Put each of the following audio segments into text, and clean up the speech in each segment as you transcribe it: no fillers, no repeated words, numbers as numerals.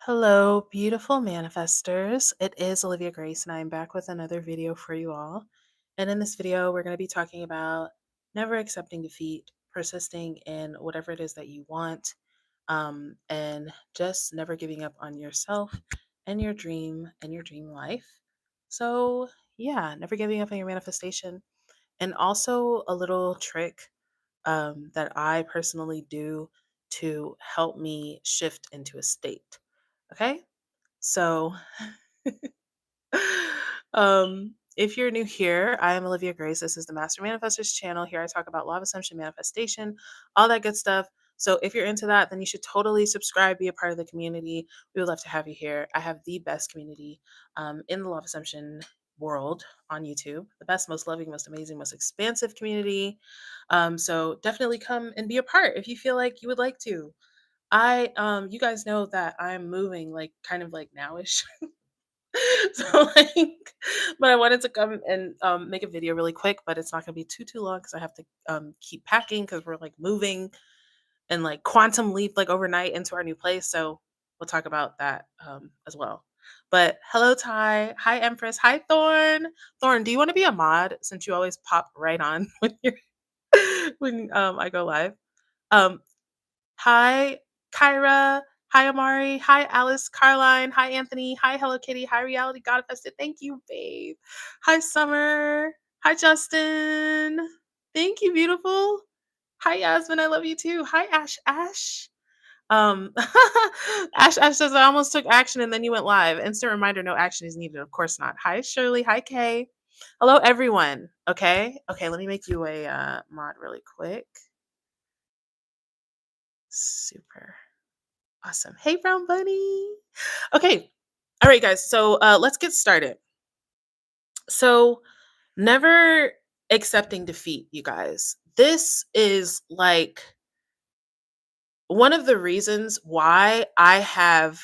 Hello, beautiful manifestors. It is Olivia Grace, and I am back with another video for you all. And in this video, we're going to be talking about never accepting defeat, persisting in whatever it is that you want, and just never giving up on yourself and your dream life. So, yeah, never giving up on your manifestation. And also a little trick that I personally do to help me shift into a state. Okay. So, if you're new here, I am Olivia Grace. This is the Master Manifestors channel. Here I talk about law of assumption, manifestation, all that good stuff. So, if you're into that, then you should totally subscribe, be a part of the community. We would love to have you here. I have the best community in the law of assumption world on YouTube, the best, most loving, most amazing, most expansive community. So, definitely come and be a part if you feel like you would like to. You guys know that I'm moving like kind of like nowish. So like, but I wanted to come and make a video really quick, but it's not gonna be too long because I have to keep packing because we're like moving and like quantum leap like overnight into our new place. So we'll talk about that as well. But hello Ty, hi Empress, hi Thorn. Thorn, do you want to be a mod since you always pop right on when you're when I go live? Um Hi, Kyra. Hi, Amari. Hi, Alice, Carline. Hi, Anthony. Hi, Hello Kitty. Hi, Reality Godfested. Thank you, babe. Hi, Summer. Hi, Justin. Thank you, beautiful. Hi, Yasmin. I love you too. Hi, Ash. Ash. Um, Ash says I almost took action and then you went live. Instant reminder: no action is needed. Of course not. Hi, Shirley. Hi, Kay. Hello, everyone. Okay. Let me make you a mod really quick. Super. Awesome. Hey, Brown Bunny. Okay. All right, guys. So let's get started. So, never accepting defeat, you guys. This is like one of the reasons why I have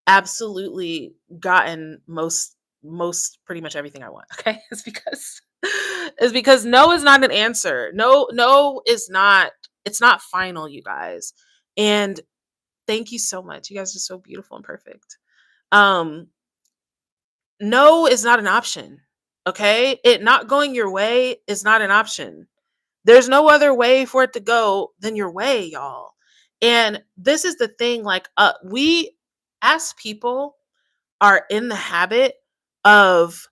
absolutely gotten most pretty much everything I want. Okay. It's because no is not an answer. No is not, it's not final, you guys. And thank you so much. You guys are so beautiful and perfect. Um, no is not an option. Okay. It not going your way is not an option. There's no other way for it to go than your way, y'all. And this is the thing, like, we as people are in the habit of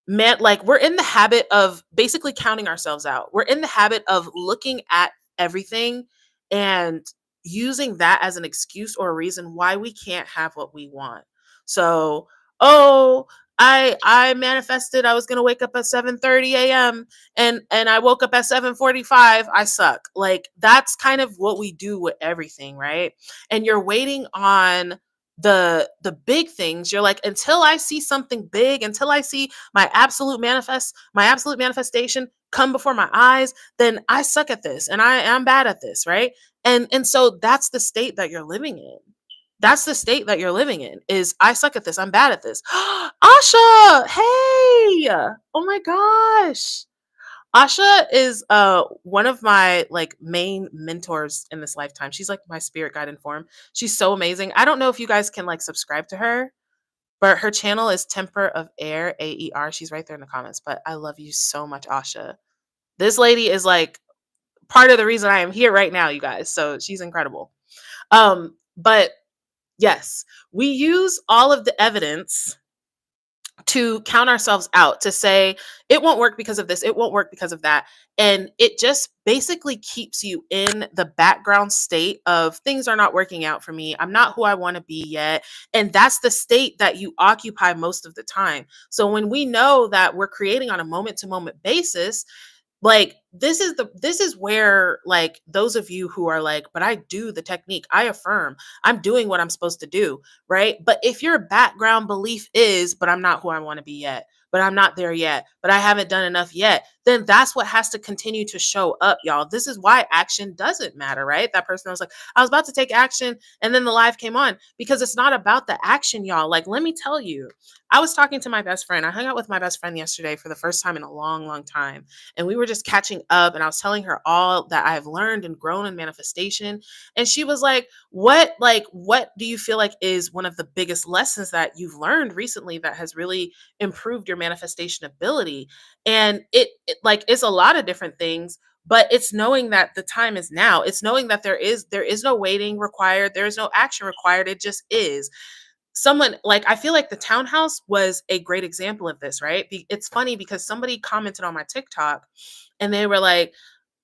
like we're in the habit of basically counting ourselves out. We're in the habit of looking at everything and using that as an excuse or a reason why we can't have what we want. So, oh, I manifested I was going to wake up at 7:30 a.m. and I woke up at 7:45. I suck. Like that's kind of what we do with everything, right? And you're waiting on the big things. You're like, until I see something big, until I see my absolute manifestation come before my eyes, then I suck at this and I am bad at this, right? And so that's the state that you're living in. That's the state that you're living in is I suck at this, I'm bad at this. Asha, hey, oh my gosh. Asha is one of my like main mentors in this lifetime. She's like my spirit guide and form. She's so amazing. I don't know if you guys can like subscribe to her, but her channel is Temper of Air, AER. She's right there in the comments. But I love you so much, Asha. This lady is like part of the reason I am here right now, you guys. So she's incredible. But yes, we use all of the evidence to count ourselves out, to say it won't work because of this, it won't work because of that. And it just basically keeps you in the background state of things are not working out for me. I'm not who I want to be yet. And that's the state that you occupy most of the time. So when we know that we're creating on a moment to moment basis, like this is where like those of you who are like, but I do the technique, I affirm, I'm doing what I'm supposed to do, right? But if your background belief is, but I'm not who I want to be yet, but I'm not there yet, but I haven't done enough yet, then that's what has to continue to show up, y'all. This is why action doesn't matter, right? That person was like, I was about to take action and then the live came on, because it's not about the action, y'all. Like, let me tell you, I was talking to my best friend. I hung out with my best friend yesterday for the first time in a long, long time. And we were just catching up. And I was telling her all that I've learned and grown in manifestation. And she was what do you feel like is one of the biggest lessons that you've learned recently that has really improved your manifestation ability? And it's a lot of different things, but it's knowing that the time is now. It's knowing that there is no waiting required, there is no action required. It just is. Someone like, I feel like the townhouse was a great example of this, right? It's funny because somebody commented on my TikTok and they were like,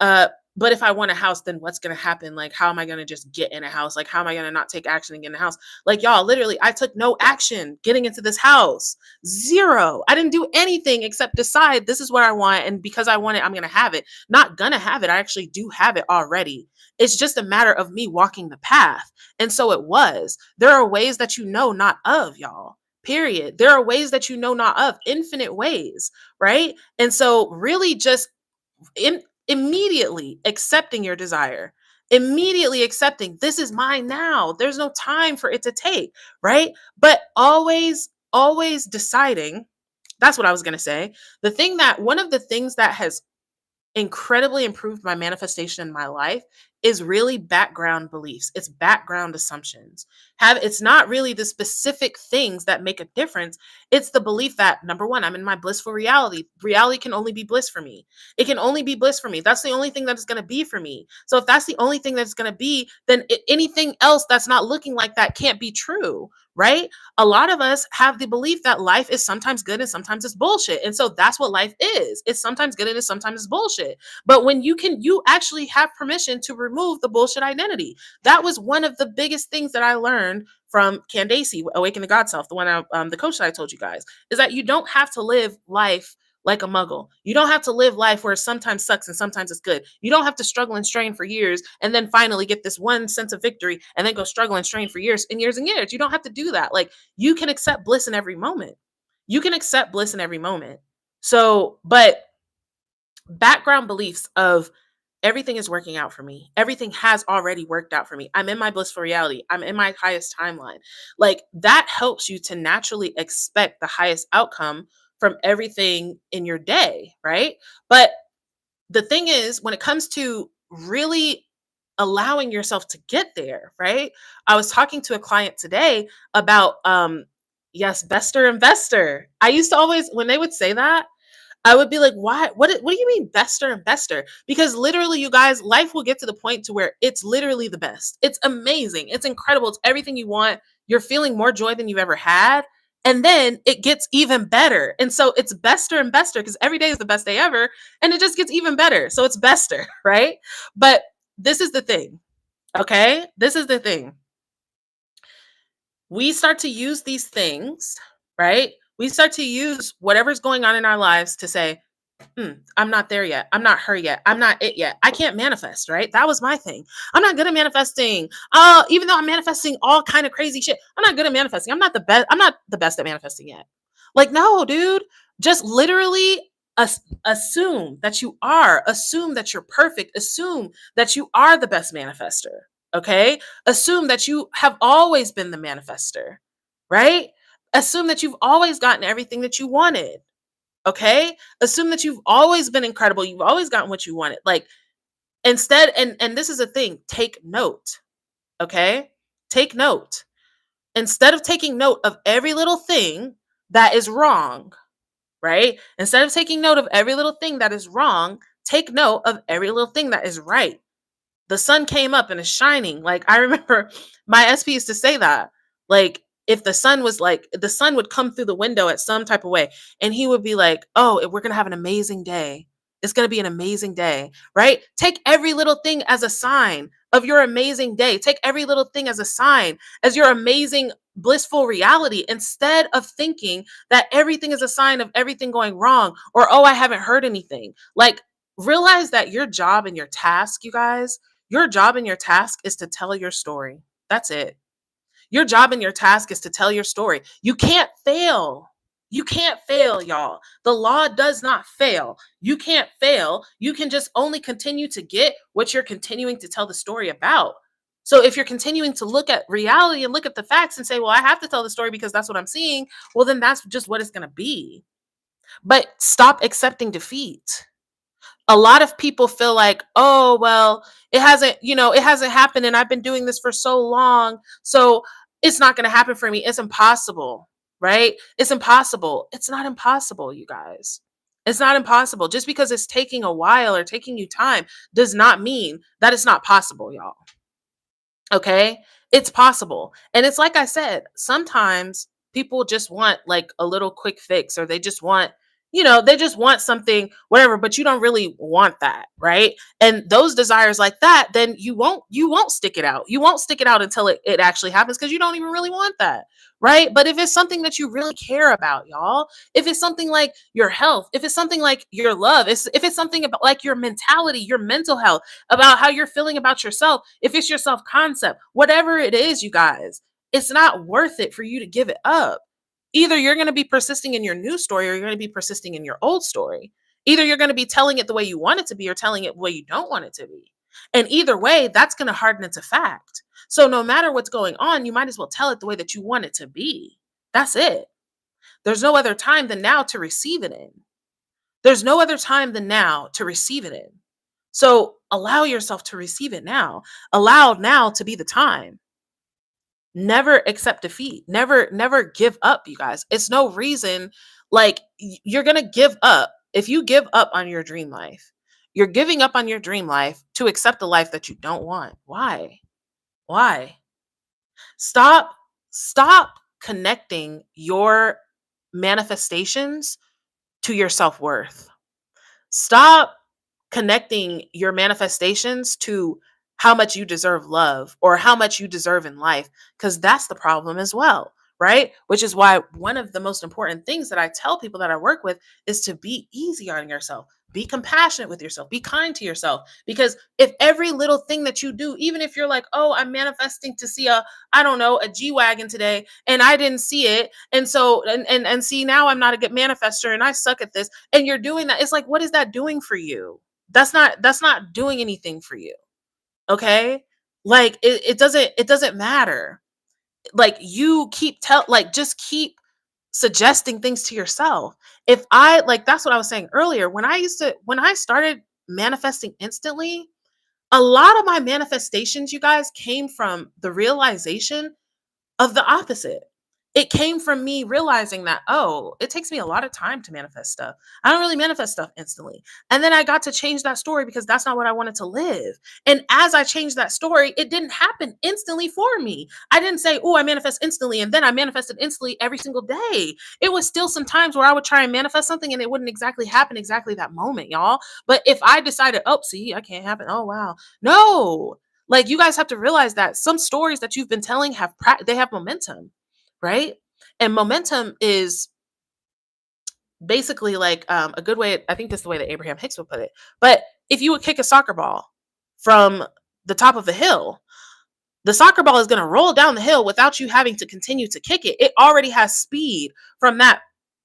uh, but if I want a house, then what's going to happen? Like, how am I going to just get in a house? Like, how am I going to not take action and get in a house? Like, y'all, literally, I took no action getting into this house. Zero. I didn't do anything except decide this is what I want. And because I want it, I'm going to have it. Not going to have it. I actually do have it already. It's just a matter of me walking the path. And so it was. There are ways that you know not of, y'all. Period. There are ways that you know not of, infinite ways, right? And so really just in immediately accepting your desire, immediately accepting this is mine now. There's no time for it to take, right? But always deciding. That's what I was going to say. One of the things that has incredibly improved my manifestation in my life is really background beliefs. It's background assumptions. It's not really the specific things that make a difference. It's the belief that, number one, I'm in my blissful reality. Reality can only be bliss for me. It can only be bliss for me. That's the only thing that is going to be for me. So if that's the only thing that's going to be, then anything else that's not looking like that can't be true, right? A lot of us have the belief that life is sometimes good and sometimes it's bullshit. And so that's what life is. It's sometimes good and it's sometimes bullshit. But when you actually have permission to remove the bullshit identity. That was one of the biggest things that I learned from Candace, Awaken the God Self, the coach that I told you guys, is that you don't have to live life like a muggle. You don't have to live life where it sometimes sucks and sometimes it's good. You don't have to struggle and strain for years and then finally get this one sense of victory and then go struggle and strain for years and years and years. You don't have to do that. Like, you can accept bliss in every moment. You can accept bliss in every moment. So, but background beliefs of everything is working out for me. Everything has already worked out for me. I'm in my blissful reality. I'm in my highest timeline. Like, that helps you to naturally expect the highest outcome from everything in your day, right? But the thing is, when it comes to really allowing yourself to get there, right? I was talking to a client today about yes, bester investor. I used to always, when they would say that, I would be like, why? What do you mean bester and bester? Because literally, you guys, life will get to the point to where it's literally the best. It's amazing. It's incredible. It's everything you want. You're feeling more joy than you've ever had. And then it gets even better. And so it's bester and bester because every day is the best day ever. And it just gets even better. So it's bester, right? But this is the thing. Okay. This is the thing. We start to use these things, right? We start to use whatever's going on in our lives to say, I'm not there yet. I'm not her yet. I'm not it yet. I can't manifest, right? That was my thing. I'm not good at manifesting. Even though I'm manifesting all kind of crazy shit, I'm not good at manifesting. I'm not the best. I'm not the best at manifesting yet. Like, no, dude. Just literally assume that you are. Assume that you're perfect. Assume that you are the best manifester. Okay? Assume that you have always been the manifester, right? Assume that you've always gotten everything that you wanted. Okay? Assume that you've always been incredible. You've always gotten what you wanted. Like, instead, and this is a thing, take note. Okay? Take note. Instead of taking note of every little thing that is wrong, right? Instead of taking note of every little thing that is wrong, take note of every little thing that is right. The sun came up and is shining. Like, I remember my SP used to say that. Like, if the sun was like, the sun would come through the window at some type of way, and he would be like, oh, we're going to have an amazing day. It's going to be an amazing day, right? Take every little thing as a sign of your amazing day. Take every little thing as a sign, as your amazing, blissful reality, instead of thinking that everything is a sign of everything going wrong or, oh, I haven't heard anything. Like, realize that your job and your task, you guys, your job and your task is to tell your story. That's it. Your job and your task is to tell your story. You can't fail. You can't fail, y'all. The law does not fail. You can't fail. You can just only continue to get what you're continuing to tell the story about. So if you're continuing to look at reality and look at the facts and say, well, I have to tell the story because that's what I'm seeing, well, then that's just what it's going to be. But stop accepting defeat. A lot of people feel like, oh, well, it hasn't happened and I've been doing this for so long. So it's not going to happen for me. It's impossible, right? It's impossible. It's not impossible, you guys. It's not impossible. Just because it's taking a while or taking you time does not mean that it's not possible, y'all. Okay? It's possible. And it's like I said, sometimes people just want like a little quick fix, or they just want, they just want something, whatever, but you don't really want that, right? And those desires like that, then you won't stick it out. You won't stick it out until it actually happens, because you don't even really want that. Right. But if it's something that you really care about, y'all, if it's something like your health, if it's something like your love, if it's something about like your mentality, your mental health, about how you're feeling about yourself, if it's your self concept, whatever it is, you guys, it's not worth it for you to give it up. Either you're going to be persisting in your new story, or you're going to be persisting in your old story. Either you're going to be telling it the way you want it to be, or telling it the way you don't want it to be. And either way, that's going to harden it to fact. So no matter what's going on, you might as well tell it the way that you want it to be. That's it. There's no other time than now to receive it in. There's no other time than now to receive it in. So allow yourself to receive it now. Allow now to be the time. Never accept defeat. Never give up, you guys. It's no reason like you're going to give up. If you give up on your dream life, you're giving up on your dream life to accept the life that you don't want. Why? Why? Stop stop connecting your manifestations to your self-worth. Stop connecting your manifestations to how much you deserve love or how much you deserve in life, because that's the problem as well, right? Which is why one of the most important things that I tell people that I work with is to be easy on yourself. Be compassionate with yourself. Be kind to yourself. Because if every little thing that you do, even if you're like, oh, I'm manifesting to see I don't know, a G-Wagon today, and I didn't see it. And so, and see, now I'm not a good manifester and I suck at this. And you're doing that. It's like, what is that doing for you? That's not doing anything for you. Okay. Like it doesn't matter. Like you just keep suggesting things to yourself. If I like, that's what I was saying earlier. When I started manifesting instantly, a lot of my manifestations, you guys, came from the realization of the opposite. It came from me realizing that, oh, it takes me a lot of time to manifest stuff. I don't really manifest stuff instantly. And then I got to change that story because that's not what I wanted to live. And as I changed that story, it didn't happen instantly for me. I didn't say, oh, I manifest instantly. And then I manifested instantly every single day. It was still some times where I would try and manifest something and it wouldn't exactly happen exactly that moment, y'all. But if I decided, oh, see, I can't happen. Oh, wow. No. Like, you guys have to realize that some stories that you've been telling they have momentum, right? And momentum is basically like a good way. I think this is the way that Abraham Hicks would put it. But if you would kick a soccer ball from the top of a hill, the soccer ball is going to roll down the hill without you having to continue to kick it. It already has speed from that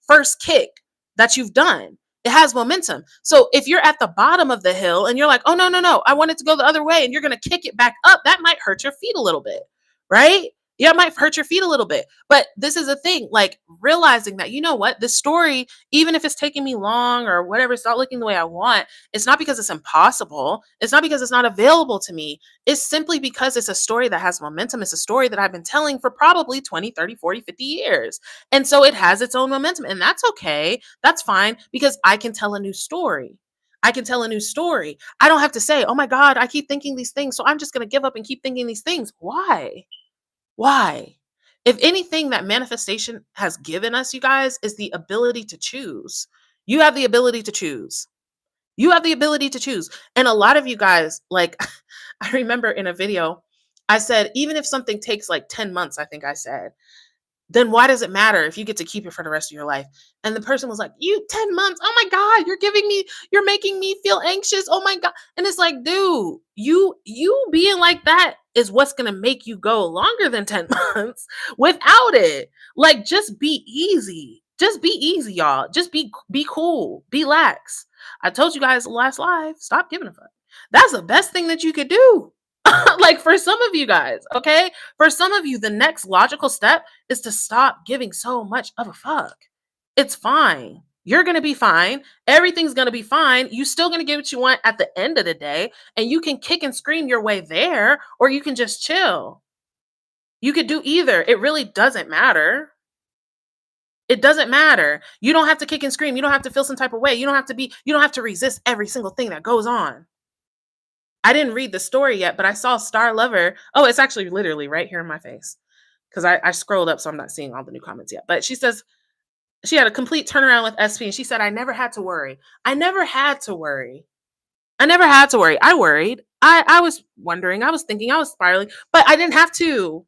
first kick that you've done. It has momentum. So if you're at the bottom of the hill and you're like, oh, no, no, no, I want it to go the other way, and you're going to kick it back up, that might hurt your feet a little bit, right? Yeah, it might hurt your feet a little bit. But this is a thing, like realizing that, you know what, this story, even if it's taking me long or whatever, it's not looking the way I want, it's not because it's impossible. It's not because it's not available to me. It's simply because it's a story that has momentum. It's a story that I've been telling for probably 20, 30, 40, 50 years. And so it has its own momentum. And that's okay. That's fine, because I can tell a new story. I can tell a new story. I don't have to say, oh my God, I keep thinking these things, so I'm just going to give up and keep thinking these things. Why? Why? If anything that manifestation has given us, you guys, is the ability to choose. You have the ability to choose. You have the ability to choose. And a lot of you guys, like, I remember in a video, I said, even if something takes like 10 months, I think I said, then why does it matter if you get to keep it for the rest of your life? And the person was like, you 10 months? Oh my God, you're making me feel anxious. Oh my God. And it's like, dude, you being like that is what's going to make you go longer than 10 months without it. Like, just be easy. Just be easy, y'all. Just be cool. Be lax. I told you guys last live, stop giving a fuck. That's the best thing that you could do. Like for some of you guys, okay? For some of you, the next logical step is to stop giving so much of a fuck. It's fine. You're going to be fine. Everything's going to be fine. You still going to get what you want at the end of the day, and you can kick and scream your way there, or you can just chill. You could do either. It really doesn't matter. It doesn't matter. You don't have to kick and scream. You don't have to feel some type of way. You don't have to resist every single thing that goes on. I didn't read the story yet, but I saw Star Lover. Oh, it's actually literally right here in my face because I scrolled up, so I'm not seeing all the new comments yet. But she says she had a complete turnaround with SP, and she said, I never had to worry. I never had to worry. I never had to worry. I worried. I was wondering. I was thinking. I was spiraling, but I didn't have to.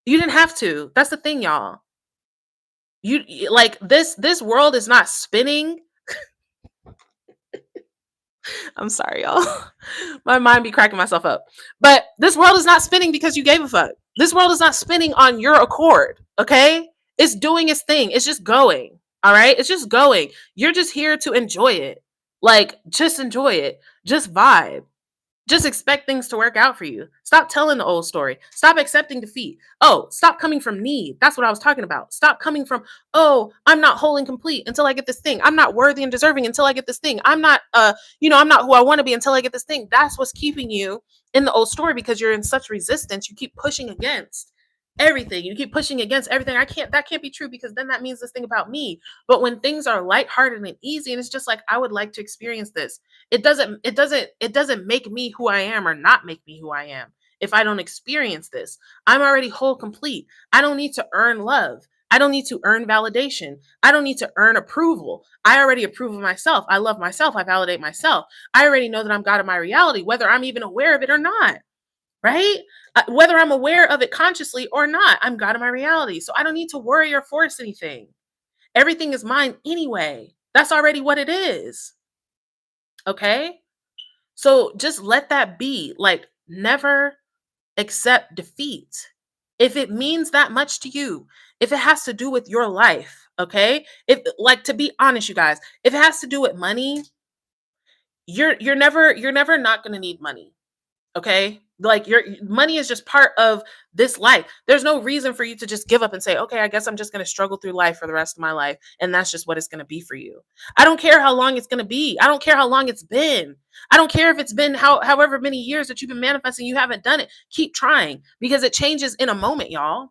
You didn't have to. That's the thing, y'all. Like this world is not spinning. I'm sorry, y'all. My mind be cracking myself up. But this world is not spinning because you gave a fuck. This world is not spinning on your accord, okay? It's doing its thing. It's just going, all right? It's just going. You're just here to enjoy it. Like, just enjoy it. Just vibe. Just expect things to work out for you. Stop telling the old story. Stop accepting defeat. Oh, stop coming from need. That's what I was talking about. Stop coming from, oh, I'm not whole and complete until I get this thing. I'm not worthy and deserving until I get this thing. I'm not, I'm not who I want to be until I get this thing. That's what's keeping you in the old story because you're in such resistance. You keep pushing against everything. You keep pushing against everything. That can't be true because then that means this thing about me. But when things are lighthearted and easy, and it's just like, I would like to experience this. It doesn't make me who I am or not make me who I am. If I don't experience this, I'm already whole complete. I don't need to earn love. I don't need to earn validation. I don't need to earn approval. I already approve of myself. I love myself. I validate myself. I already know that I'm God of my reality, whether I'm even aware of it or not. Right? Whether I'm aware of it consciously or not, I'm God of my reality. So I don't need to worry or force anything. Everything is mine anyway. That's already what it is. Okay? So just let that be. Like, never accept defeat. If it means that much to you, if it has to do with your life, okay? If, like, to be honest, you guys, if it has to do with money, you're never not going to need money. Okay? Like, your money is just part of this life. There's no reason for you to just give up and say, okay, I guess I'm just going to struggle through life for the rest of my life. And that's just what it's going to be for you. I don't care how long it's going to be. I don't care how long it's been. I don't care if it's been however many years that you've been manifesting, you haven't done it. Keep trying because it changes in a moment, y'all.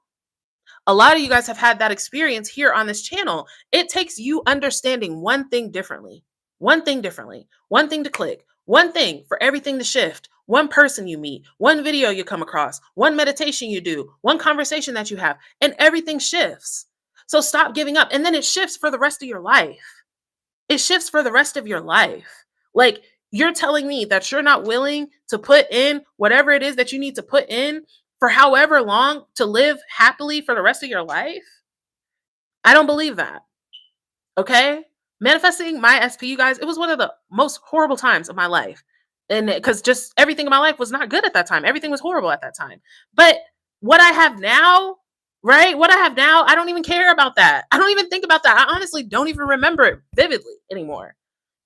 A lot of you guys have had that experience here on this channel. It takes you understanding one thing differently, one thing to click, one thing for everything to shift, one person you meet, one video you come across, one meditation you do, one conversation that you have, and everything shifts. So stop giving up. And then it shifts for the rest of your life. It shifts for the rest of your life. Like, you're telling me that you're not willing to put in whatever it is that you need to put in for however long to live happily for the rest of your life? I don't believe that. Okay? Manifesting my SP, you guys, it was one of the most horrible times of my life. And because just everything in my life was not good at that time. Everything was horrible at that time. But what I have now, right? What I have now, I don't even care about that. I don't even think about that. I honestly don't even remember it vividly anymore.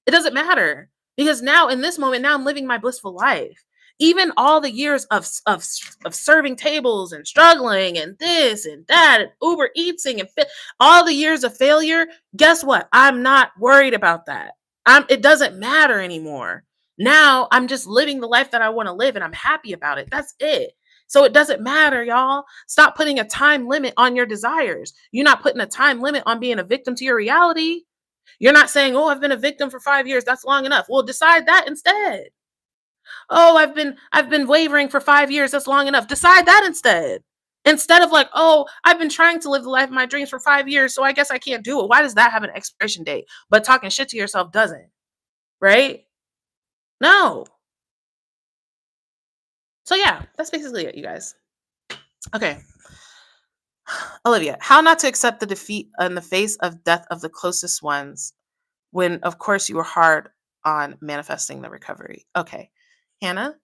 It doesn't matter because now in this moment, now I'm living my blissful life. Even all the years of serving tables and struggling and this and that and Uber eating and all the years of failure, guess what? I'm not worried about that. It doesn't matter anymore. Now I'm just living the life that I want to live and I'm happy about it. That's it. So it doesn't matter, y'all. Stop putting a time limit on your desires. You're not putting a time limit on being a victim to your reality. You're not saying, oh, I've been a victim for 5 years. That's long enough. Well, decide that instead. Oh, I've been wavering for 5 years. That's long enough. Decide that instead. Instead of like, oh, I've been trying to live the life of my dreams for 5 years, so I guess I can't do it. Why does that have an expiration date? But talking shit to yourself doesn't. Right? No. So yeah, that's basically it, you guys. Okay. Olivia, how not to accept the defeat in the face of death of the closest ones when, of course, you were hard on manifesting the recovery. Okay. Hannah,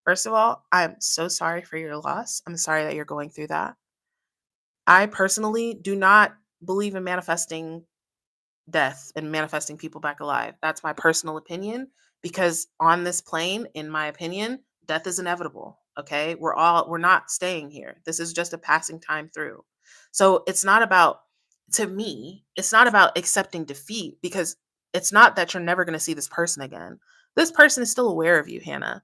first of all, I'm so sorry for your loss. I'm sorry that you're going through that. I personally do not believe in manifesting death and manifesting people back alive. That's my personal opinion because on this plane, in my opinion, death is inevitable. Okay. We're not staying here. This is just a passing time through. So it's not about, to me, it's not about accepting defeat because it's not that you're never going to see this person again. This person is still aware of you, Hannah.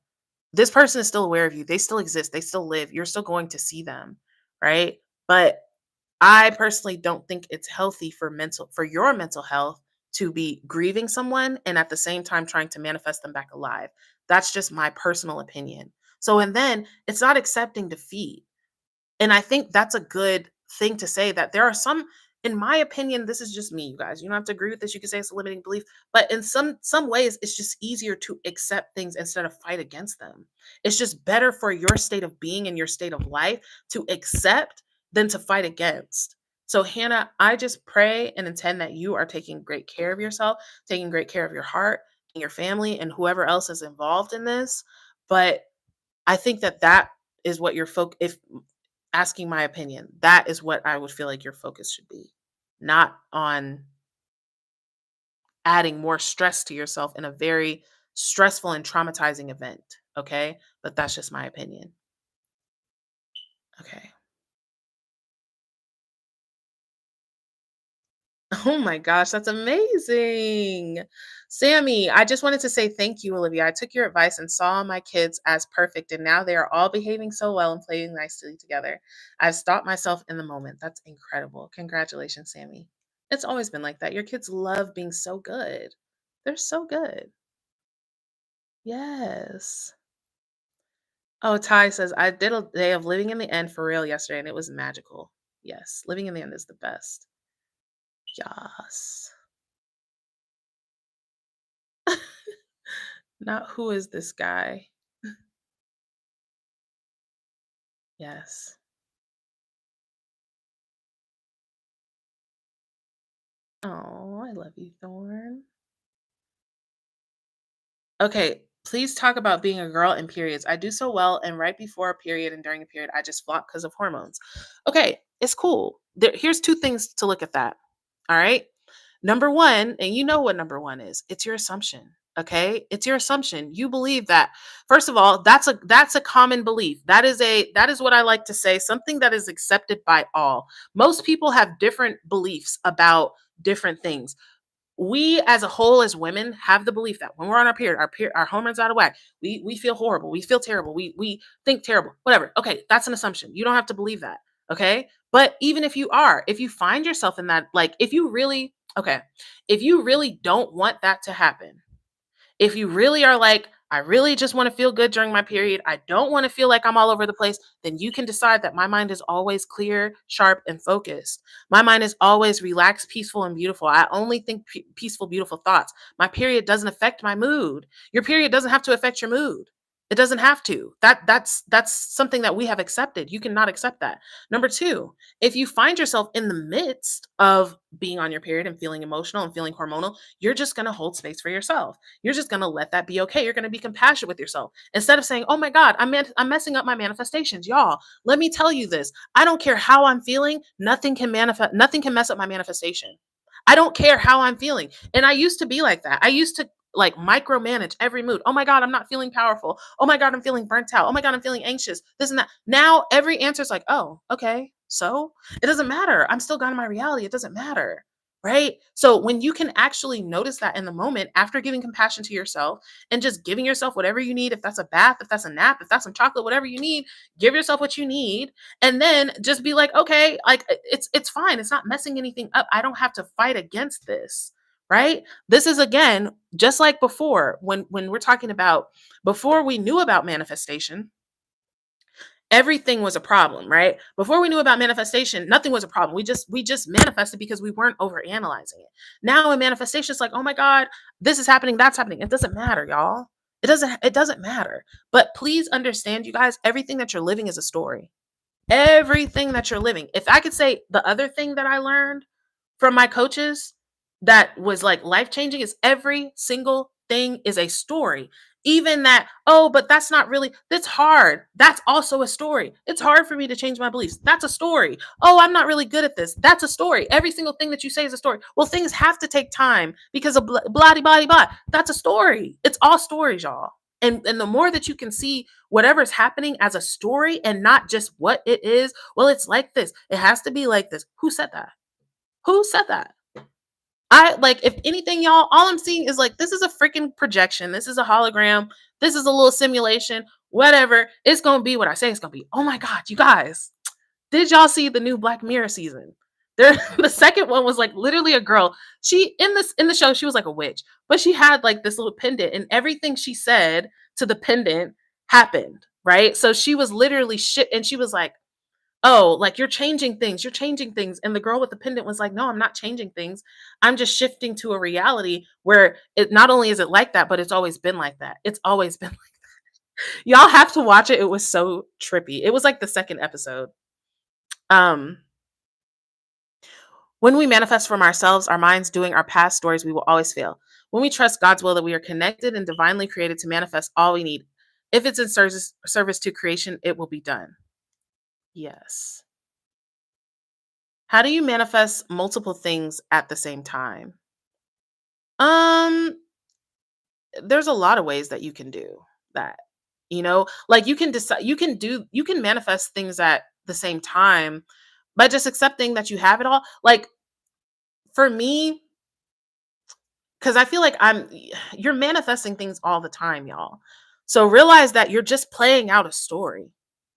This person is still aware of you. They still exist. They still live. You're still going to see them. Right. But I personally don't think it's healthy for your mental health to be grieving someone and at the same time trying to manifest them back alive. That's just my personal opinion. So and then it's not accepting defeat. And I think that's a good thing to say that there are some, in my opinion, this is just me, you guys. You don't have to agree with this. You can say it's a limiting belief, but in some ways, it's just easier to accept things instead of fight against them. It's just better for your state of being and your state of life to accept than to fight against. So, Hannah, I just pray and intend that you are taking great care of yourself, taking great care of your heart and your family and whoever else is involved in this. But I think that that is what your focus, if asking my opinion, that is what I would feel like your focus should be, not on adding more stress to yourself in a very stressful and traumatizing event. Okay. But that's just my opinion. Okay. Oh my gosh, that's amazing. Sammy, I just wanted to say thank you, Olivia. I took your advice and saw my kids as perfect, and now they are all behaving so well and playing nicely together. I've stopped myself in the moment. That's incredible. Congratulations, Sammy. It's always been like that. Your kids love being so good. They're so good. Yes. Oh, Ty says, I did a day of living in the end for real yesterday, and it was magical. Yes, living in the end is the best. Yes. Not who is this guy? Yes. Oh, I love you, Thorn. Okay, please talk about being a girl in periods. I do so well, and right before a period and during a period, I just flop because of hormones. Okay, it's cool. Here's two things to look at that. All right. Number one, and you know what number one is, it's your assumption. Okay. It's your assumption. You believe that. First of all, that's a common belief. That is what I like to say, something that is accepted by all. Most people have different beliefs about different things. We as a whole as women have the belief that when we're on our period, our hormones out of whack, we feel horrible, we feel terrible, we think terrible, whatever. Okay, that's an assumption. You don't have to believe that. Okay. But even if you are, if you find yourself in that, like if you really, okay, if you really don't want that to happen, if you really are like, I really just want to feel good during my period, I don't want to feel like I'm all over the place, then you can decide that my mind is always clear, sharp, and focused. My mind is always relaxed, peaceful, and beautiful. I only think peaceful, beautiful thoughts. My period doesn't affect my mood. Your period doesn't have to affect your mood. It doesn't have to. That's something that we have accepted. You cannot accept that. Number two, if you find yourself in the midst of being on your period and feeling emotional and feeling hormonal, you're just going to hold space for yourself. You're just going to let that be okay. You're going to be compassionate with yourself instead of saying, "Oh my God, I'm messing up my manifestations." Y'all, let me tell you this. I don't care how I'm feeling. Nothing can manifest. Nothing can mess up my manifestation. I don't care how I'm feeling. And I used to be like that. I used to like micromanage every mood. Oh my God, I'm not feeling powerful. Oh my God, I'm feeling burnt out. Oh my God, I'm feeling anxious. This and that. Now every answer is like, oh, okay. So it doesn't matter. I'm still gone in my reality. It doesn't matter. Right. So when you can actually notice that in the moment after giving compassion to yourself and just giving yourself whatever you need, if that's a bath, if that's a nap, if that's some chocolate, whatever you need, give yourself what you need. And then just be like, okay, like it's fine. It's not messing anything up. I don't have to fight against this. Right. This is again, just like before, when we're talking about before we knew about manifestation, everything was a problem, right? Before we knew about manifestation, nothing was a problem. We just manifested because we weren't over analyzing it. Now in manifestation, it's like, oh my God, this is happening, that's happening. It doesn't matter, y'all. It doesn't matter. But please understand, you guys, everything that you're living is a story. Everything that you're living. If I could say the other thing that I learned from my coaches that was like life changing is every single thing is a story. Even that, oh, but that's not really, that's hard. That's also a story. It's hard for me to change my beliefs. That's a story. Oh, I'm not really good at this. That's a story. Every single thing that you say is a story. Well, things have to take time because of blah, blah, blah. That's a story. It's all stories, y'all. And the more that you can see whatever's happening as a story and not just what it is, well, it's like this. It has to be like this. Who said that? Who said that? I like, if anything, y'all, all I'm seeing is like, this is a freaking projection. This is a hologram. This is a little simulation, whatever. It's going to be what I say it's going to be. Oh my God, you guys, did y'all see the new Black Mirror season? There, the second one was like literally a girl. She in the show, she was like a witch, but she had like this little pendant, and everything she said to the pendant happened, right? So she was literally shit, and she was like, oh, like you're changing things, you're changing things. And the girl with the pendant was like, no, I'm not changing things. I'm just shifting to a reality where it not only is it like that, but it's always been like that. It's always been like, y'all have to watch it. It was so trippy. It was like the second episode. Um, when we manifest from ourselves, our minds doing our past stories, we will always fail. When we trust God's will that we are connected and divinely created to manifest all we need, if it's in service to creation, it will be done. Yes. How do you manifest multiple things at the same time? Um, there's a lot of ways that you can do that. Like you can decide, you can manifest things at the same time by just accepting that you have it all. Like for me, because I feel like you're manifesting things all the time, y'all. So realize that you're just playing out a story.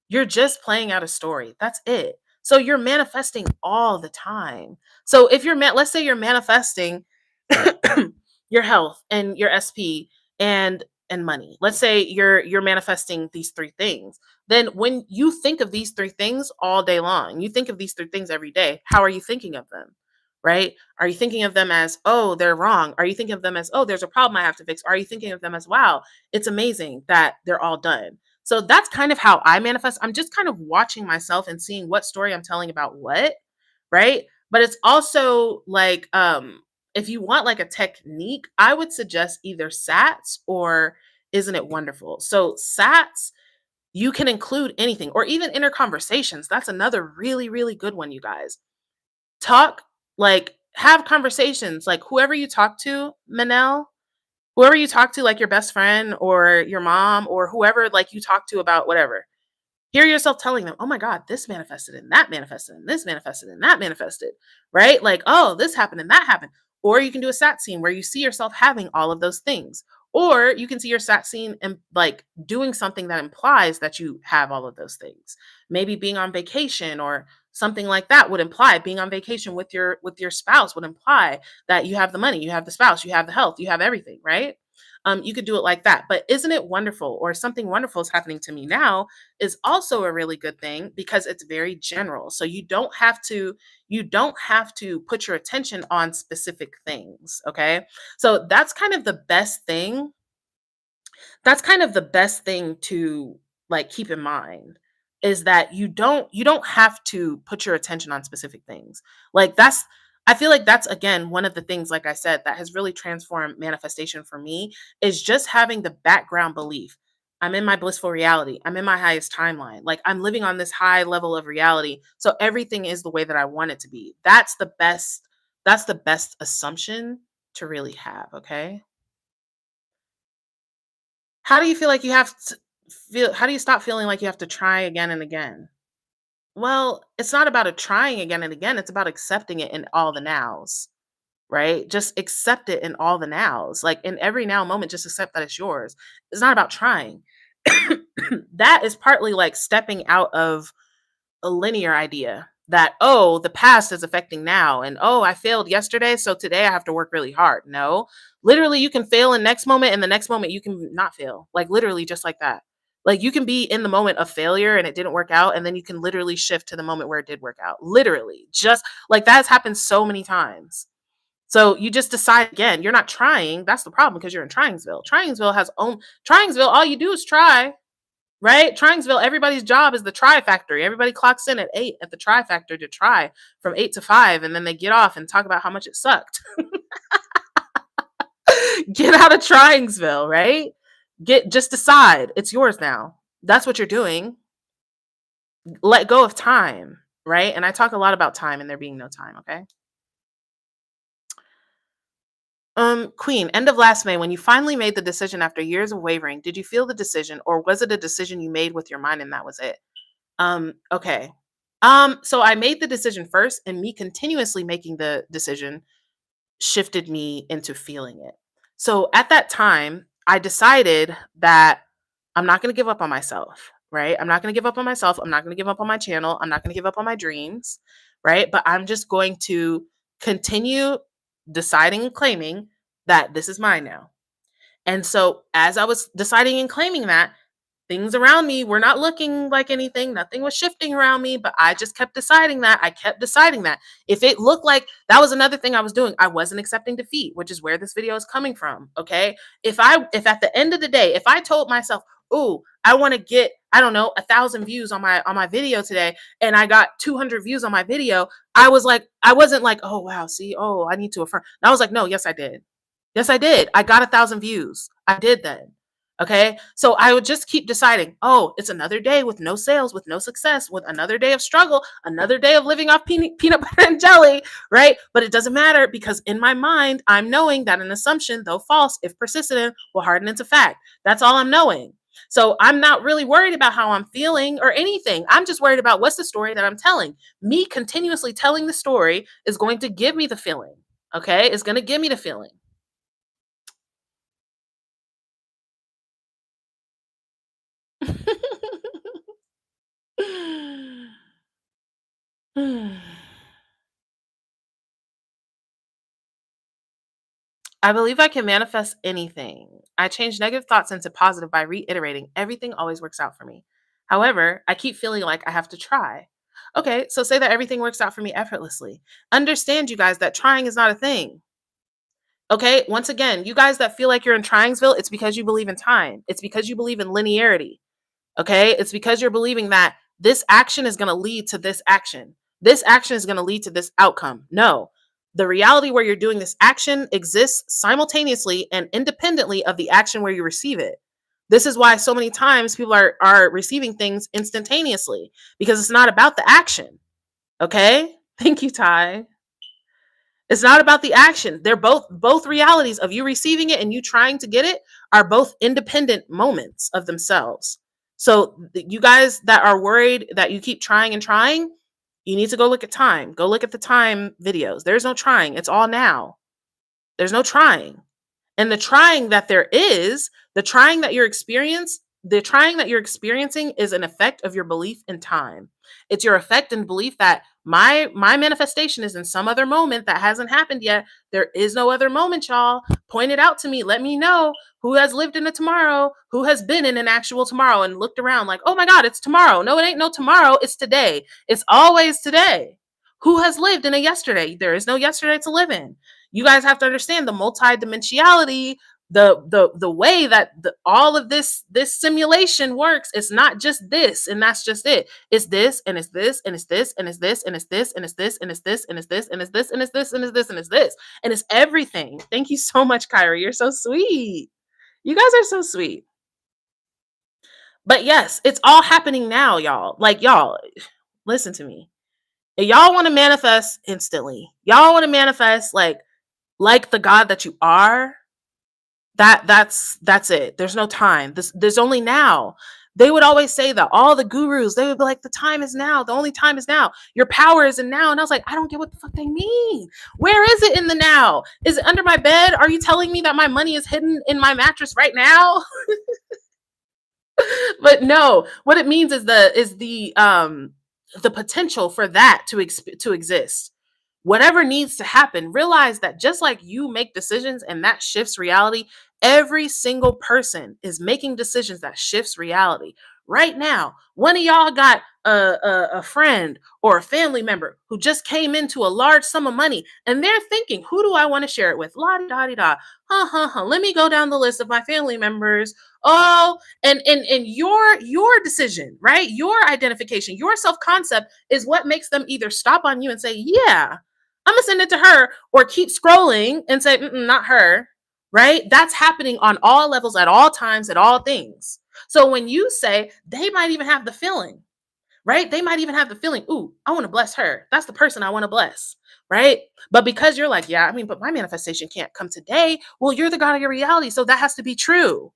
You're just playing out a story. That's it. So you're manifesting all the time. So if let's say you're manifesting your health and your SP and money. Let's say you're manifesting these three things. Then when you think of these three things all day long, you think of these three things every day, how are you thinking of them? Right? Are you thinking of them as, oh, they're wrong? Are you thinking of them as, oh, there's a problem I have to fix? Are you thinking of them as, wow, it's amazing that they're all done? So that's kind of how I manifest. I'm just kind of watching myself and seeing what story I'm telling about what, right? But it's also like, if you want like a technique, I would suggest either SATs or Isn't It Wonderful? So SATs, you can include anything, or even inner conversations. That's another really, really good one, you guys. Talk, like have conversations, like whoever you talk to, Manel, whoever you talk to, like your best friend or your mom or whoever, like you talk to about whatever. Hear yourself telling them, oh my God, this manifested and that manifested and this manifested and that manifested, right? Like, oh, this happened and that happened. Or you can do a sat scene where you see yourself having all of those things. Or you can see your sat scene and like doing something that implies that you have all of those things. Maybe being on vacation or something like that would imply being on vacation with your spouse would imply that you have the money, you have the spouse, you have the health, you have everything, right? You could do it like that. But isn't it wonderful, or something wonderful is happening to me now, is also a really good thing because it's very general. So you don't have to put your attention on specific things, okay? So that's kind of the best thing to like keep in mind, is that you don't have to put your attention on specific things. Like I feel like that's again one of the things, like I said, that has really transformed manifestation for me, is just having the background belief. I'm in my blissful reality. I'm in my highest timeline. Like I'm living on this high level of reality. So everything is the way that I want it to be. That's the best assumption to really have, okay? How do you feel like you have to how do you stop feeling like you have to try again and again? Well, it's not about a trying again and again. It's about accepting it in all the nows, right? Just accept it in all the nows. Like in every now moment, just accept that it's yours. It's not about trying. That is partly like stepping out of a linear idea that, oh, the past is affecting now, and oh, I failed yesterday, so today I have to work really hard. No, literally you can fail in next moment, and the next moment you can not fail, like literally just like that. Like you can be in the moment of failure and it didn't work out, and then you can literally shift to the moment where it did work out, literally, just like that has happened so many times. So you just decide again, you're not trying. That's the problem, because you're in Trying'sville, all you do is try. Right? Trying'sville, everybody's job is the try factory. Everybody clocks in at 8 at the try factory to try from 8 to 5, and then they get off and talk about how much it sucked. Get out of Trying'sville, right? Just decide. It's yours now. That's what you're doing. Let go of time, right? And I talk a lot about time and there being no time, okay? Queen, end of last May, when you finally made the decision after years of wavering, did you feel the decision or was it a decision you made with your mind and that was it? Okay. So I made the decision first, and me continuously making the decision shifted me into feeling it. So at that time, I decided that I'm not going to give up on myself, right? I'm not going to give up on myself. I'm not going to give up on my channel. I'm not going to give up on my dreams, right? But I'm just going to continue deciding and claiming that this is mine now. And so as I was deciding and claiming that, things around me were not looking like anything. Nothing was shifting around me, but I just kept deciding that. I kept deciding that. If it looked like that was another thing I was doing, I wasn't accepting defeat, which is where this video is coming from. Okay. If at the end of the day, if I told myself, "Ooh, I want to get, I don't know, 1,000 views on my video today," and I got 200 views on my video, I wasn't like, "Oh wow, see, oh, I need to affirm." And I was like, "No, yes, I did. Yes, I did. I got 1,000 views. I did then." Okay. So I would just keep deciding, oh, it's another day with no sales, with no success, with another day of struggle, another day of living off peanut butter and jelly, right? But it doesn't matter because in my mind, I'm knowing that an assumption, though false, if persistent, will harden into fact. That's all I'm knowing. So I'm not really worried about how I'm feeling or anything. I'm just worried about what's the story that I'm telling. Me continuously telling the story is going to give me the feeling. Okay. It's going to give me the feeling. I believe I can manifest anything. I change negative thoughts into positive by reiterating everything always works out for me. However, I keep feeling like I have to try. Okay, so say that everything works out for me effortlessly. Understand, you guys, that trying is not a thing. Okay, once again, you guys that feel like you're in Trying'sville, it's because you believe in time, it's because you believe in linearity. Okay. It's because you're believing that this action is going to lead to this action. This action is going to lead to this outcome. No, the reality where you're doing this action exists simultaneously and independently of the action where you receive it. This is why so many times people are receiving things instantaneously because it's not about the action. Okay. Thank you, Ty. It's not about the action. They're both realities of you receiving it and you trying to get it are both independent moments of themselves. So you guys that are worried that you keep trying and trying, you need to go look at time. Go look at the time videos. There's no trying. It's all now. There's no trying. And the trying that there is, the trying that you're experiencing is an effect of your belief in time. It's your effect and belief that my manifestation is in some other moment that hasn't happened yet. There is no other moment, y'all. Point it out to me. Let me know who has lived in a tomorrow, who has been in an actual tomorrow and looked around like, oh my God, it's tomorrow. No, it ain't no tomorrow. It's today. It's always today. Who has lived in a yesterday? There is no yesterday to live in. You guys have to understand the multidimensionality, the way that all of this simulation works. It's not just this and that's just it. It's this and it's this and it's this and it's this and it's this and it's this and it's this and it's this and it's this and it's this and it's this and it's this and it's everything. Thank you so much, Kyra. You're so sweet. You guys are so sweet. But yes, it's all happening now, y'all. Like y'all, listen to me. If y'all want to manifest instantly, y'all want to manifest like the God that you are, that's it. There's no time. There's only now. They would always say that all the gurus, they would be like, the time is now. The only time is now. Your power is in now. And I was like, I don't get what the fuck they mean. Where is it in the now? Is it under my bed? Are you telling me that my money is hidden in my mattress right now? But no, what it means is the potential for that to exist. Whatever needs to happen, realize that just like you make decisions and that shifts reality, every single person is making decisions that shifts reality. Right now, one of y'all got a friend or a family member who just came into a large sum of money and they're thinking, who do I want to share it with? La di da. Let me go down the list of my family members. Oh, and your decision, right? Your identification, your self-concept is what makes them either stop on you and say, yeah, I'm gonna send it to her, or keep scrolling and say, not her. right? That's happening on all levels, at all times, at all things. So when you say, they might even have the feeling, right? They might even have the feeling, ooh, I want to bless her. That's the person I want to bless, right? But because you're like, yeah, I mean, but my manifestation can't come today. Well, you're the God of your reality. So that has to be true.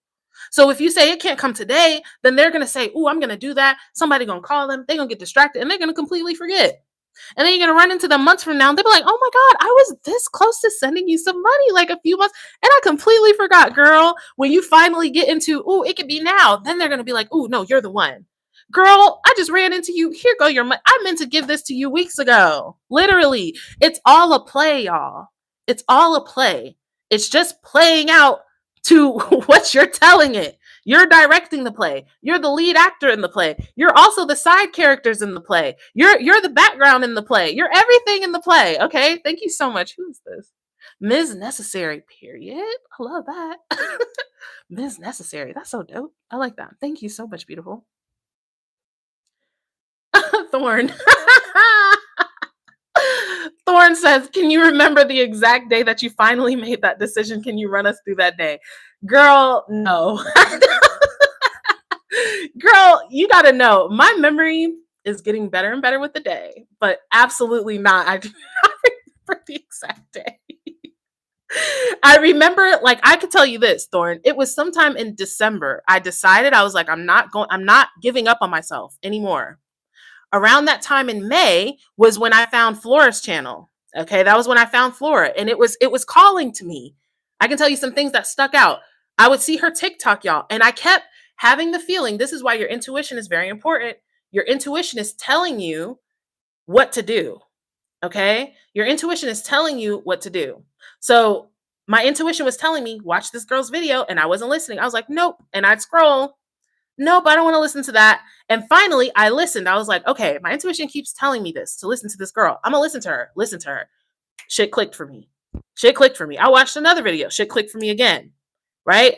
So if you say it can't come today, then they're going to say, ooh, I'm going to do that. Somebody going to call them. They're going to get distracted and they're going to completely forget. And then you're gonna run into them months from now, and they'll be like, "Oh my God, I was this close to sending you some money like a few months, and I completely forgot, girl." When you finally get into, "Oh, it could be now," then they're gonna be like, "Oh no, you're the one, girl. I just ran into you. Here go your money. I meant to give this to you weeks ago. Literally, it's all a play, y'all. It's all a play. It's just playing out to what you're telling it. You're directing the play. You're the lead actor in the play. You're also the side characters in the play. You're the background in the play. You're everything in the play. Okay. Thank you so much. Who's this? Ms. Necessary, period. I love that. Ms. Necessary. That's so dope. I like that. Thank you so much, beautiful. Thorn. Thorn says, "Can you remember the exact day that you finally made that decision? Can you run us through that day?" Girl, no. Girl, you got to know, my memory is getting better and better with the day, but absolutely not. I do not remember the exact day. I remember, like, I could tell you this, Thorn. It was sometime in December. I decided, I was like, I'm not giving up on myself anymore. Around that time in May was when I found Flora's channel. Okay, that was when I found Flora, and it was calling to me. I can tell you some things that stuck out. I would see her TikTok, y'all, and I kept having the feeling, this is why your intuition is very important. Your intuition is telling you what to do. Okay? Your intuition is telling you what to do. So my intuition was telling me, watch this girl's video, and I wasn't listening. I was like, nope. And I'd scroll. Nope, I don't want to listen to that. And finally, I listened. I was like, okay, my intuition keeps telling me this, to listen to this girl. I'm gonna listen to her. Listen to her. Shit clicked for me. Shit clicked for me. I watched another video. Shit clicked for me again. Right?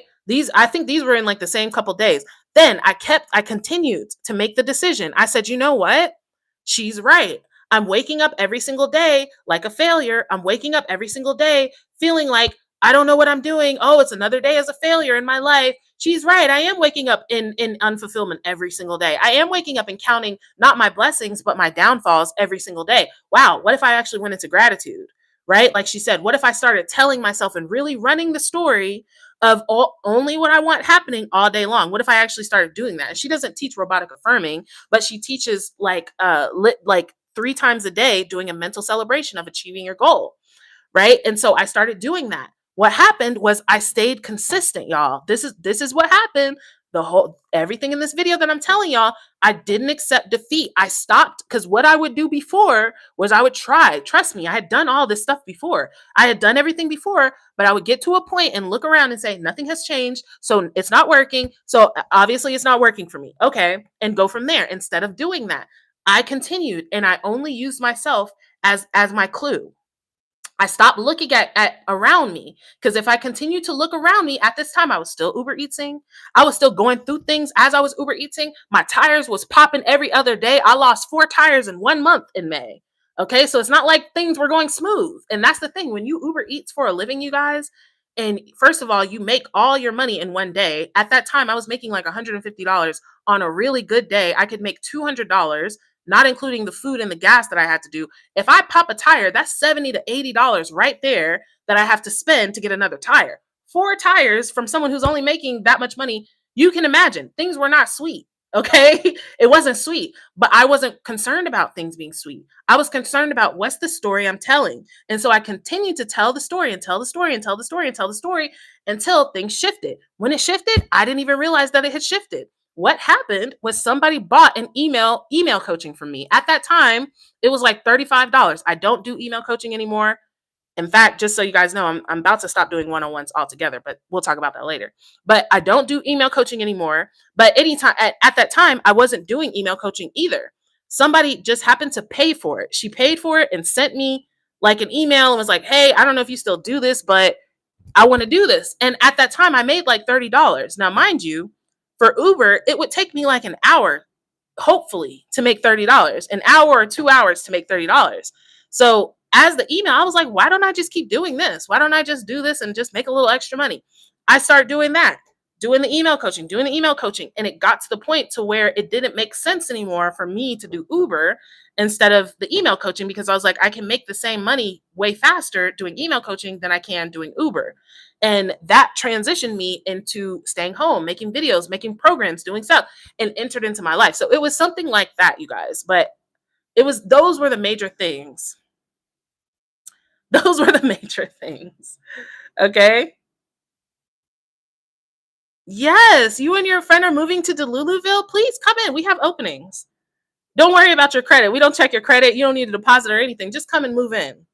I think these were in like the same couple days. Then I continued to make the decision. I said, you know what? She's right. I'm waking up every single day like a failure. I'm waking up every single day feeling like I don't know what I'm doing. Oh, it's another day as a failure in my life. She's right. I am waking up in unfulfillment every single day. I am waking up and counting not my blessings, but my downfalls every single day. Wow, what if I actually went into gratitude? Right? Like she said, what if I started telling myself and really running the story of only what I want happening all day long? What if I actually started doing that? And she doesn't teach robotic affirming, but she teaches like 3 times a day doing a mental celebration of achieving your goal. Right? And so I started doing that. What happened was I stayed consistent, y'all. This is what happened. The whole everything in this video that I'm telling y'all, I didn't accept defeat. I stopped, because what I would do before was I would try. Trust me, I had done all this stuff before. I had done everything before, but I would get to a point and look around and say, nothing has changed. So it's not working. So obviously it's not working for me. Okay. And go from there. Instead of doing that, I continued, and I only used myself as my clue. I stopped looking at around me, because if I continued to look around me at this time, I was still Uber Eating. I was still going through things as I was Uber Eating. My tires was popping every other day. I lost 4 tires in 1 month in May. Okay, so it's not like things were going smooth. And that's the thing, when you Uber Eats for a living, you guys, and first of all, you make all your money in one day. At that time, I was making like $150 on a really good day. I could make $200, not including the food and the gas that I had to do. If I pop a tire, that's $70 to $80 right there that I have to spend to get another tire. 4 tires from someone who's only making that much money. You can imagine things were not sweet. Okay. It wasn't sweet, but I wasn't concerned about things being sweet. I was concerned about, what's the story I'm telling. And so I continued to tell the story and tell the story and tell the story and tell the story until things shifted. When it shifted, I didn't even realize that it had shifted. What happened was somebody bought an email coaching from me. At that time, it was like $35. I don't do email coaching anymore. In fact, just so you guys know, I'm about to stop doing one-on-ones altogether, but we'll talk about that later. But I don't do email coaching anymore. But anytime at that time, I wasn't doing email coaching either. Somebody just happened to pay for it. She paid for it and sent me like an email and was like, hey, I don't know if you still do this, but I want to do this. And at that time, I made like $30. Now, mind you, for Uber, it would take me like an hour, hopefully, to make $30, an hour or 2 hours to make $30. So as the email, I was like, why don't I just keep doing this? Why don't I just do this and just make a little extra money? I started doing that, doing the email coaching. And it got to the point to where it didn't make sense anymore for me to do Uber instead of the email coaching, because I was like, I can make the same money way faster doing email coaching than I can doing Uber. And that transitioned me into staying home, making videos, making programs, doing stuff, and entered into my life. So it was something like that, you guys. But those were the major things. Those were the major things. Okay. Yes, you and your friend are moving to Deluluville. Please come in. We have openings. Don't worry about your credit. We don't check your credit. You don't need a deposit or anything. Just come and move in.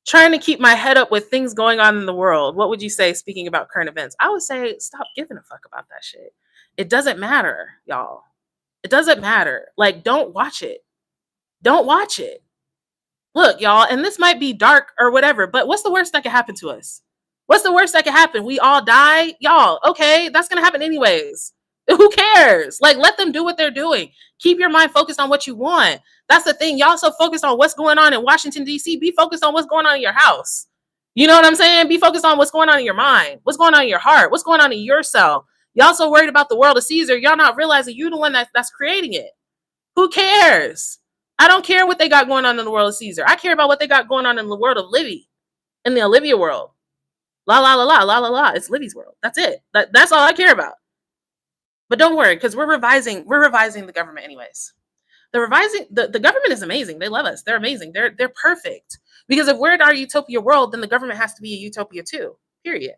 Trying to keep my head up with things going on in the world. What would you say, speaking about current events? I would say stop giving a fuck about that shit. It doesn't matter, y'all. It doesn't matter. Like, don't watch it. Don't watch it. Look, y'all, and this might be dark or whatever, but what's the worst that could happen to us? What's the worst that could happen? We all die? Y'all, okay, that's going to happen anyways. Who cares? Like, let them do what they're doing. Keep your mind focused on what you want. That's the thing. Y'all so focused on what's going on in Washington, D.C. Be focused on what's going on in your house. You know what I'm saying? Be focused on what's going on in your mind, what's going on in your heart, what's going on in yourself. Y'all so worried about the world of Caesar, y'all not realizing you're the one that's creating it. Who cares? I don't care what they got going on in the world of Caesar. I care about what they got going on in the world of Livy, in the Olivia world. La la la la la la la. It's Livy's world. That's it. That's all I care about. But don't worry, because we're revising the government anyways. The government is amazing. They love us. They're amazing. They're perfect. Because if we're in our utopia world, then the government has to be a utopia too. Period.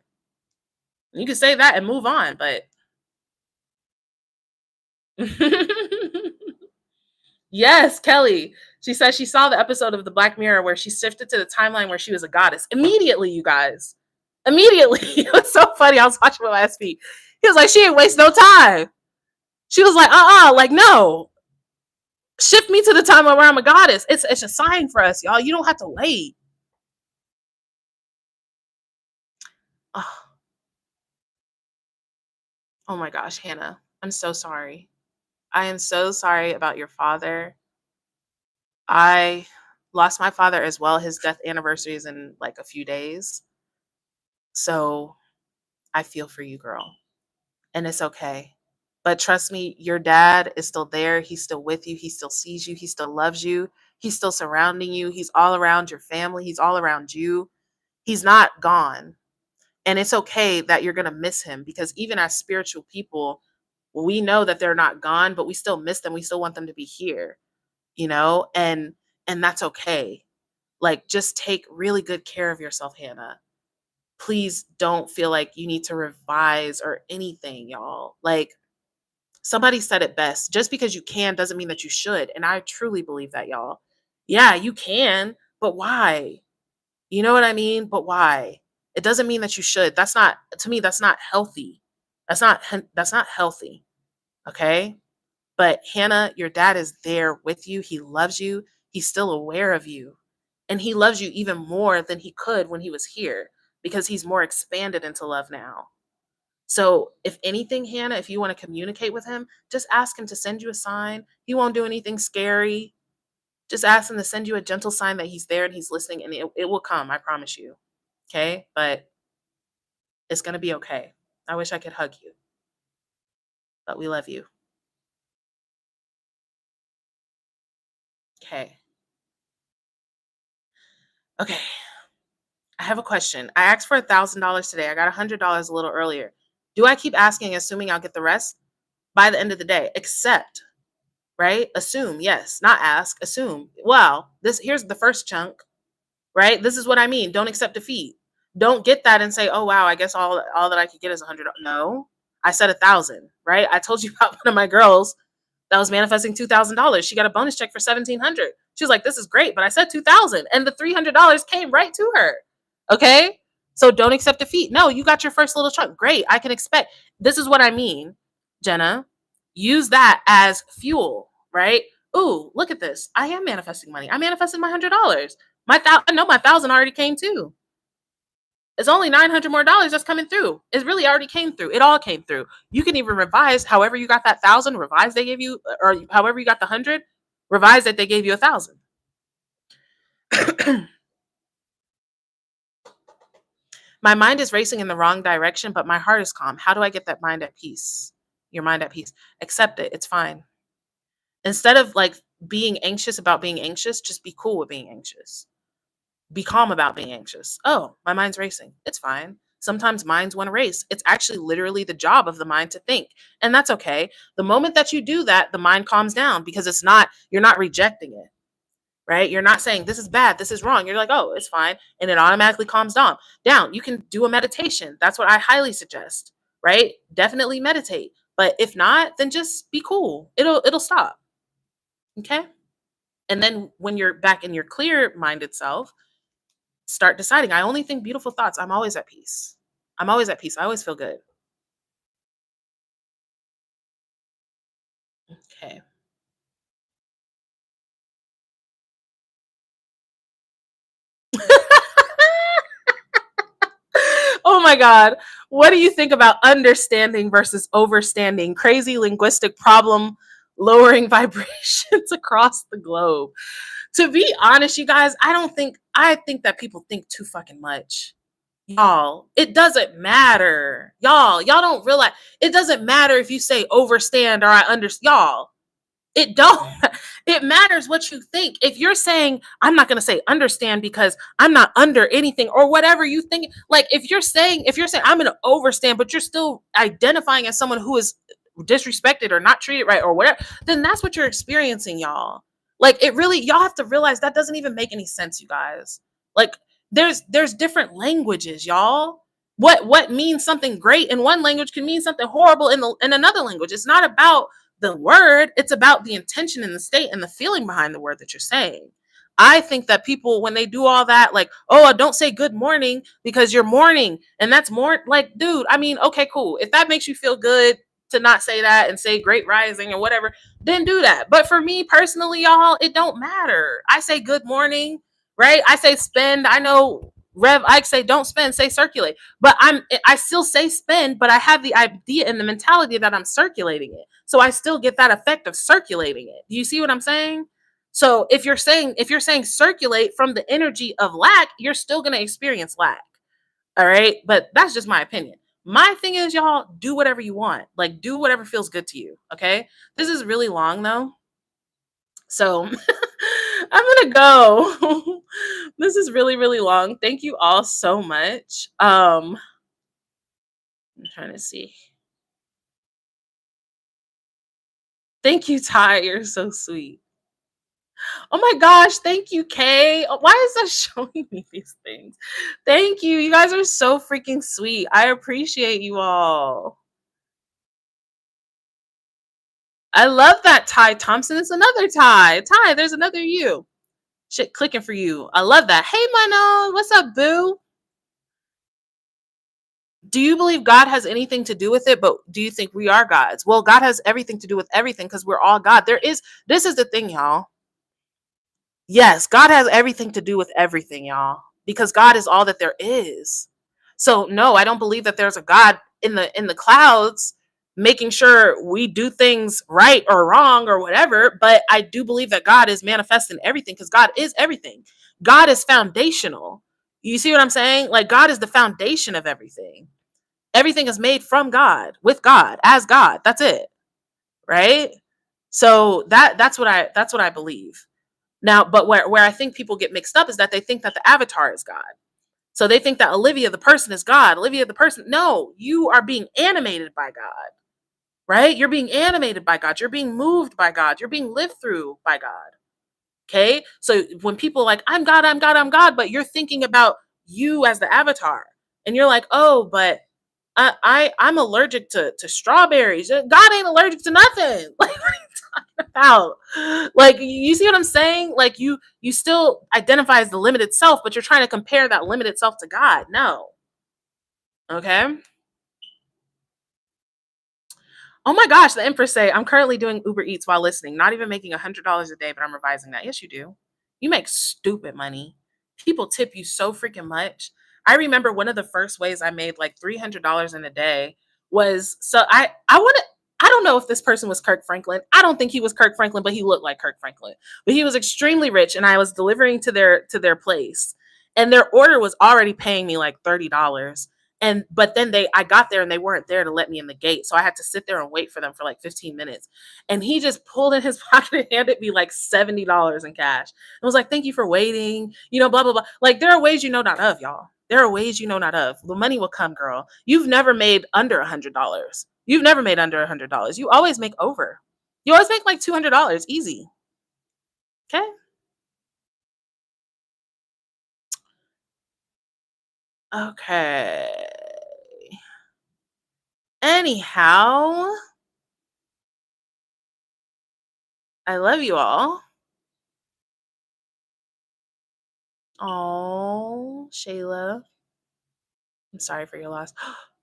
You can say that and move on, but yes, Kelly. She says she saw the episode of the Black Mirror where she shifted to the timeline where she was a goddess. Immediately, you guys. Immediately. It was so funny. I was watching with my SP. He was like, she ain't waste no time. She was like, like, no. Shift me to the time where I'm a goddess. It's a sign for us, y'all. You don't have to wait. Oh my gosh, Hannah. I'm so sorry. I am so sorry about your father. I lost my father as well. His death anniversary is in like a few days. So I feel for you, girl. And it's okay. But trust me, your dad is still there. He's still with you. He still sees you. He still loves you. He's still surrounding you. He's all around your family. He's all around you. He's not gone. And it's okay that you're going to miss him, because even as spiritual people, we know that they're not gone, but we still miss them. We still want them to be here, you know, and that's okay. Like, just take really good care of yourself, Hannah. Please don't feel like you need to revise or anything, y'all. Like, somebody said it best. Just because you can doesn't mean that you should. And I truly believe that, y'all. Yeah, you can, but why? You know what I mean? But why? It doesn't mean that you should. That's not, to me, that's not healthy. That's not healthy. Okay? But Hannah, your dad is there with you. He loves you. He's still aware of you. And he loves you even more than he could when he was here, because he's more expanded into love now. So if anything, Hannah, if you want to communicate with him, just ask him to send you a sign. He won't do anything scary. Just ask him to send you a gentle sign that he's there and he's listening, and it will come. I promise you. Okay? But it's going to be okay. I wish I could hug you, but we love you. Okay. Okay. I have a question. I asked for $1,000 today. I got $100 a little earlier. Do I keep asking, assuming I'll get the rest by the end of the day? Accept, right? Assume, yes. Not ask, assume. Well, here's the first chunk, right? This is what I mean. Don't accept defeat. Don't get that and say, oh, wow, I guess all that I could get is $100. No, I said 1,000, right? I told you about one of my girls that was manifesting $2,000. She got a bonus check for $1,700. She was like, this is great, but I said 2,000, and the $300 came right to her. Okay. So don't accept defeat. No, you got your first little chunk. Great. I can expect. This is what I mean, Jenna. Use that as fuel, right? Ooh, look at this. I am manifesting money. I manifested my $100. I know my 1,000 already came too. It's only $900 more that's coming through. It really already came through. It all came through. You can even revise however you got that 1,000. Revise they give you, or however you got the 100. Revise it, they gave you 1,000. My mind is racing in the wrong direction, but my heart is calm. How do I get that mind at peace? Your mind at peace. Accept it. It's fine. Instead of like being anxious about being anxious, just be cool with being anxious. Be calm about being anxious. Oh, my mind's racing. It's fine. Sometimes minds want to race. It's actually literally the job of the mind to think. And that's okay. The moment that you do that, the mind calms down because you're not rejecting it, right? You're not saying this is bad, this is wrong. You're like, oh, it's fine. And it automatically calms down. You can do a meditation. That's what I highly suggest, right? Definitely meditate. But if not, then just be cool. It'll stop. Okay. And then when you're back in your clear minded self, start deciding, I only think beautiful thoughts. I'm always at peace. I'm always at peace. I always feel good. Okay. Oh my God. What do you think about understanding versus overstanding? Crazy linguistic problem lowering vibrations across the globe. To be honest, you guys, I think that people think too fucking much. Y'all, it doesn't matter. Y'all don't realize it doesn't matter if you say overstand or I understand. Y'all, it don't. It matters what you think. If you're saying, I'm not going to say understand because I'm not under anything or whatever you think, like if you're saying I'm going to overstand, but you're still identifying as someone who is disrespected or not treated right or whatever, then that's what you're experiencing, y'all. Like it really, y'all have to realize that doesn't even make any sense, you guys. Like there's different languages, y'all. What means something great in one language can mean something horrible in another language. It's not about the word, it's about the intention and the state and the feeling behind the word that you're saying. I think that people, when they do all that, like, oh, don't say good morning because you're mourning, and that's more like, dude, I mean, okay, cool. If that makes you feel good to not say that and say great rising or whatever, then do that. But for me personally, y'all, it don't matter. I say good morning, right? I say spend. I know Rev, I say don't spend, say circulate. But I still say spend, but I have the idea and the mentality that I'm circulating it. So I still get that effect of circulating it. Do you see what I'm saying? So if you're saying circulate from the energy of lack, you're still gonna experience lack. All right. But that's just my opinion. My thing is, y'all, do whatever you want. Like do whatever feels good to you. Okay. This is really long though. So I'm gonna go. This is really, really long. Thank you all so much. I'm trying to see. Thank you, Ty. You're so sweet. Oh my gosh, thank you, Kay. Why is that showing me these things? Thank you. You guys are so freaking sweet. I appreciate you all. I love that Ty Thompson. It's another Ty. Ty, there's another you. Shit clicking for you. I love that. Hey, Mano. What's up, boo? Do you believe God has anything to do with it? But do you think we are gods? Well, God has everything to do with everything because we're all God. This is the thing, y'all. Yes, God has everything to do with everything, y'all, because God is all that there is. So no, I don't believe that there's a God in the clouds making sure we do things right or wrong or whatever, but I do believe that God is manifesting everything because God is everything. God is foundational. You see what I'm saying? Like God is the foundation of everything. Everything is made from God, with God, as God. That's it. Right? So that's what I believe. Now, but where I think people get mixed up is that they think that the avatar is God. So they think that Olivia, the person, is God. Olivia, the person. No, you are being animated by God, right? You're being animated by God. You're being moved by God. You're being lived through by God. Okay. So when people are like, I'm God, I'm God, I'm God, but you're thinking about you as the avatar. And you're like, oh, but I'm allergic to strawberries. God ain't allergic to nothing. Like what are you talking about? Like you see what I'm saying? Like you still identify as the limited self, but you're trying to compare that limited self to God. No. Okay. Oh my gosh, the Empress say, I'm currently doing Uber Eats while listening, not even making $100 a day, but I'm revising that. Yes, you do. You make stupid money. People tip you so freaking much. I remember one of the first ways I made like $300 in a day was so I want to. I don't know if this person was Kirk Franklin. I don't think he was Kirk Franklin, but he looked like Kirk Franklin. But he was extremely rich, and I was delivering to their place, and their order was already paying me like $30. And but then I got there and they weren't there to let me in the gate, so I had to sit there and wait for them for like 15 minutes. And he just pulled in his pocket and handed me like $70 in cash. And was like, "Thank you for waiting." Blah blah blah. Like there are ways you know not of, y'all. There are ways you know not of. The money will come, girl. You've never made under $100. You've never made under $100. You always make over. You always make like $200 easy. Okay. Okay. Anyhow, I love you all. Oh, Shayla, I'm sorry for your loss.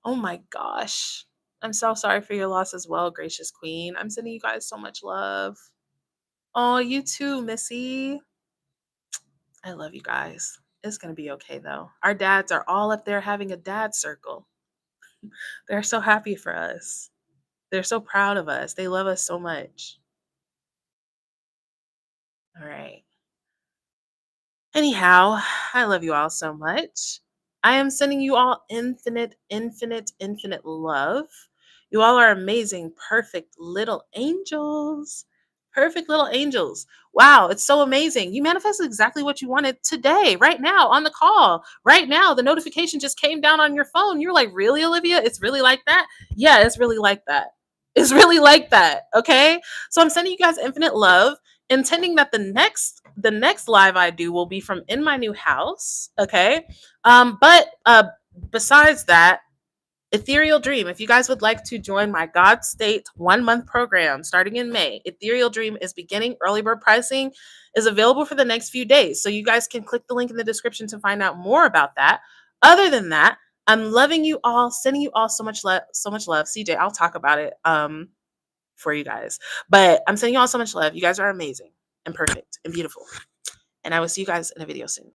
Oh my gosh. I'm so sorry for your loss as well, gracious queen. I'm sending you guys so much love. Oh, you too, Missy. I love you guys. It's going to be okay though. Our dads are all up there having a dad circle. They're so happy for us. They're so proud of us. They love us so much. All right. Anyhow, I love you all so much. I am sending you all infinite, infinite, infinite love. You all are amazing, perfect little angels. Perfect little angels. Wow, it's so amazing. You manifested exactly what you wanted today, right now, on the call. Right now, the notification just came down on your phone. You're like, really, Olivia? It's really like that? Yeah, it's really like that. It's really like that. Okay. So I'm sending you guys infinite love, intending that the next live I do will be from in my new house. Okay. But besides that, Ethereal Dream, if you guys would like to join my God State 1 month program starting in May, Ethereal Dream is beginning. Early bird pricing is available for the next few days. So you guys can click the link in the description to find out more about that. Other than that, I'm loving you all, sending you all so much love, so much love. CJ, I'll talk about it for you guys. But I'm sending you all so much love. You guys are amazing and perfect and beautiful. And I will see you guys in a video soon.